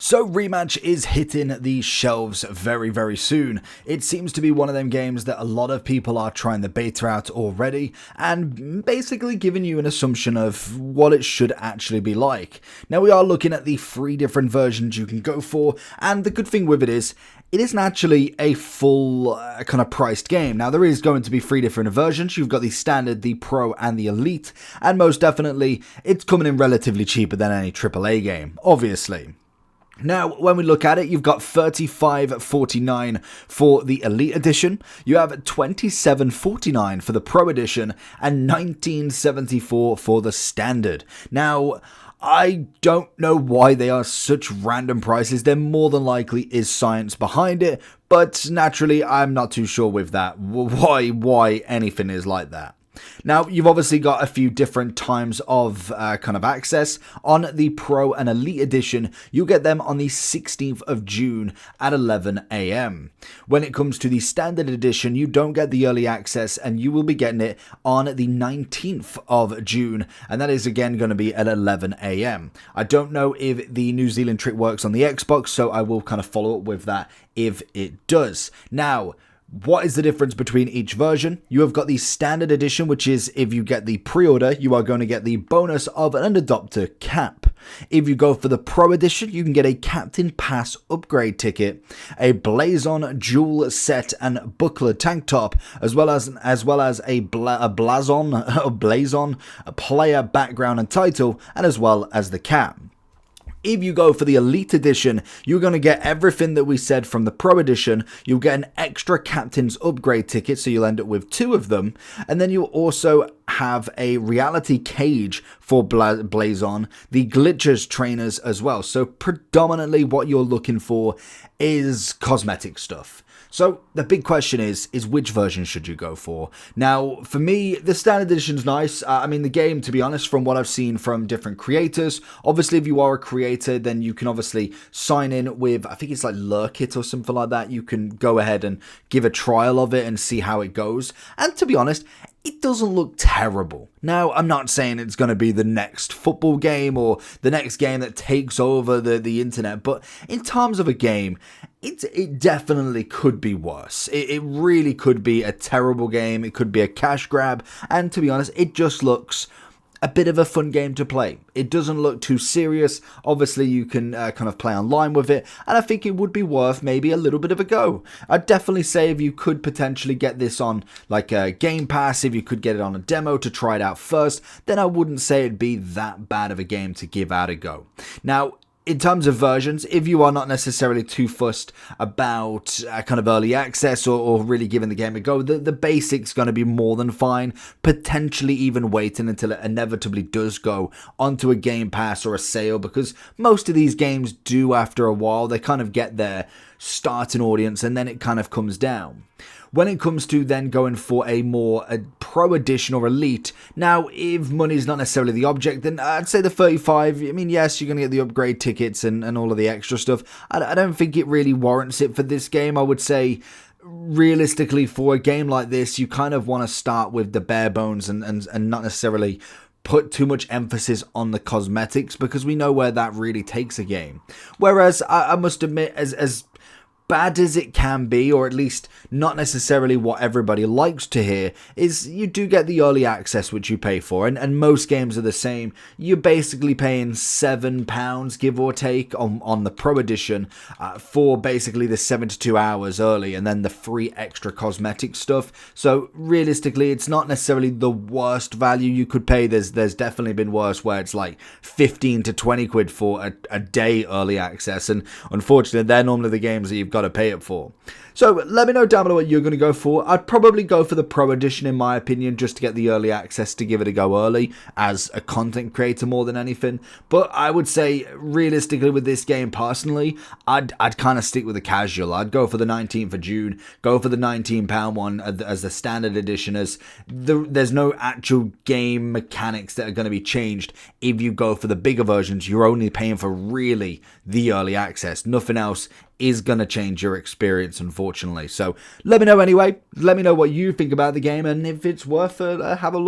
So Rematch is hitting the shelves very, very soon. It seems to be one of them games that a lot of people are trying the beta out already and basically giving you an assumption of what it should actually be like. Now we are looking at the 3 different versions you can go for, and the good thing with it isn't actually a full kind of priced game. Now there is going to be 3 different versions. You've got the standard, the pro and the elite, and most definitely it's coming in relatively cheaper than any AAA game, obviously. Now, when we look at it, you've got $35.49 for the Elite Edition, you have $27.49 for the Pro Edition, and $19.74 for the Standard. Now, I don't know why they are such random prices. There more than likely is science behind it, but naturally, I'm not too sure with that, why anything is like that. Now, you've obviously got a few different times of kind of access. On the Pro and Elite Edition, you'll get them on the 16th of June at 11 AM. When it comes to the Standard Edition, you don't get the early access, and you will be getting it on the 19th of June, and that is again going to be at 11 AM. I don't know if the New Zealand trick works on the Xbox, so I will kind of follow up with that if it does. Now, what is the difference between each version? You have got the Standard Edition, which is if you get the pre-order, you are going to get the bonus of an Adopter cap. If you go for the Pro Edition, you can get a Captain Pass upgrade ticket, a Blazon dual set and buckler tank top, as well as a Blazon player background and title, and as well as the cap. If you go for the Elite Edition, you're going to get everything that we said from the Pro Edition. You'll get an extra Captain's Upgrade ticket, so you'll end up with 2 of them. And then you'll also have a reality cage for Blazon, the Glitchers trainers as well. So predominantly what you're looking for is cosmetic stuff. So the big question is which version should you go for? Now, for me, the Standard Edition's nice. I mean, the game, to be honest, from what I've seen from different creators, obviously if you are a creator, then you can obviously sign in with, I think it's like Lurkit or something like that. You can go ahead and give a trial of it and see how it goes. And to be honest, it doesn't look terrible. Now, I'm not saying it's going to be the next football game or the next game that takes over the internet, but in terms of a game, it definitely could be worse. It really could be a terrible game. It could be a cash grab. And to be honest, it just looks a bit of a fun game to play. It doesn't look too serious. Obviously, you can kind of play online with it, and I think it would be worth maybe a little bit of a go. I'd definitely say if you could potentially get this on like a Game Pass, if you could get it on a demo to try it out first, then I wouldn't say it'd be that bad of a game to give out a go. Now, in terms of versions, if you are not necessarily too fussed about kind of early access or really giving the game a go, the basic's going to be more than fine, potentially even waiting until it inevitably does go onto a Game Pass or a sale, because most of these games do, after a while, they kind of get their starting audience and then it kind of comes down. When it comes to then going for a Pro Edition or Elite, now if money is not necessarily the object, then I'd say the 35, I mean, yes, you're going to get the upgrade tickets and all of the extra stuff. I don't think it really warrants it for this game. I would say, realistically, for a game like this, you kind of want to start with the bare bones and not necessarily put too much emphasis on the cosmetics, because we know where that really takes a game. Whereas, I must admit, as bad as it can be, or at least not necessarily what everybody likes to hear, is you do get the early access which you pay for, and most games are the same. You're basically paying £7, give or take, on the Pro Edition for basically the 72 hours early, and then the free extra cosmetic stuff. So realistically, it's not necessarily the worst value you could pay. There's definitely been worse where it's like 15 to 20 quid for a day early access, and unfortunately they're normally the games that you've got to pay it for. So let me know down below what you're going to go for. I'd probably go for the Pro Edition in my opinion, just to get the early access, to give it a go early as a content creator more than anything. But I would say realistically with this game personally, I'd kind of stick with the casual. I'd go for the 19th of June, go for the £19 one as the Standard Edition, as there's no actual game mechanics that are going to be changed. If you go for the bigger versions, you're only paying for really the early access. Nothing else is going to change your experience, unfortunately. So let me know anyway. Let me know what you think about the game and if it's worth have a look.